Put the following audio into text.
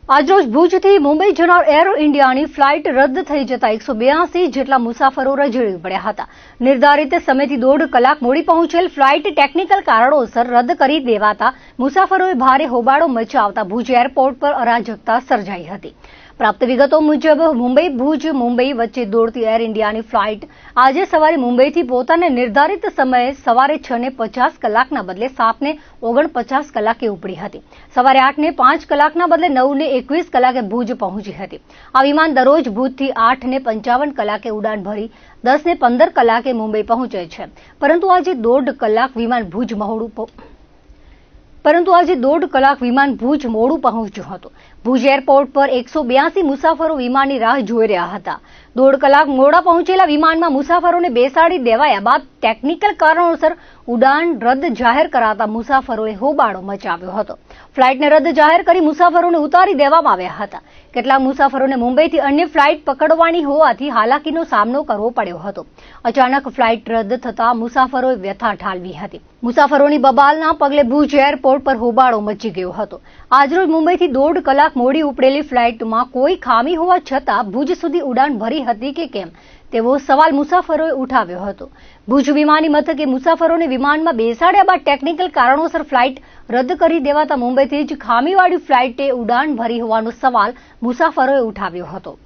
આજરોજ ભુજથી મુંબઈ જનાર એર ઇન્ડિયાની ફ્લાઇટ રદ થઈ જતા 182 જેટલા મુસાફરો રજળી પડ્યા હતા. નિર્ધારિત સમયથી 1.5 કલાક મોડી પહોંચેલ ફ્લાઇટ ટેકનિકલ કારણોસર રદ કરી દેવાતા મુસાફરોએ ભારે હોબાળો મચાવતા ભુજ એરપોર્ટ પર અરાજકતા સર્જાઈ હતી. પ્રાપ્ત વિગતો મુજબ મુંબઈ વચ્ચે દોડતી એર ઇન્ડિયાની ફ્લાઇટ આજે સવારે મુંબઈથી પોતાના નિર્ધારિત સમયે સવારે 6:50 કલાકના બદલે 7:49 કલાકે ઉપડી હતી. સવારે 8:05 કલાકના બદલે 9:21 કલાકે ભુજ પહોંચી હતી. આ વિમાન દરરોજ ભુજથી 8:55 કલાકે ઉડાન ભરી 10:15 કલાકે મુંબઈ પહોંચે છે. પરંતુ આજે 1.5 કલાક વિમાન ભુજ મોડું પહોંચ્યું હતું. ભુજ એરપોર્ટ પર 182 મુસાફરો વિમાનની રાહ જોઈ રહ્યા હતા. 1.5 કલાક મોડા પહોંચેલા વિમાનમાં મુસાફરોને બેસાડી દેવાયા બાદ ટેકનિકલ કારણોસર ઉડાન રદ જાહેર કરાતા મુસાફરોએ હોબાળો મચાવ્યો હતો. ફ્લાઇટને રદ જાહેર કરી મુસાફરોને ઉતારી દેવામાં આવ્યા હતા. કેટલાક મુસાફરોને મુંબઈથી અન્ય ફ્લાઇટ પકડવાની હોવાથી હાલાકીનો સામનો કરવો પડ્યો હતો. અચાનક ફ્લાઇટ રદ થતા મુસાફરોએ વ્યથા ઠાલવી હતી. મુસાફરોની બબાલના પગલે ભુજ એરપોર્ટ પર હોબાળો મચી ગયો હતો. આજરોજ મુંબઈથી 1.5 કલાક મોડી ઉપડેલી ફ્લાઇટમાં કોઈ ખામી હોવા છતાં ભુજ સુધી ઉડાન ભરી હતી કે કેમ તેવો સવાલ મુસાફરોએ ઉઠાવ્યો હતો. ભુજ વિમાની મથકે મુસાફરોને વિમાનમાં બેસાડ્યા બાદ ટેકનિકલ કારણોસર ફ્લાઇટ રદ કરી દેવાતા મુંબઈથી જ ખામીવાળી ફ્લાઇટે ઉડાન ભરી હોવાનો સવાલ મુસાફરોએ ઉઠાવ્યો હતો.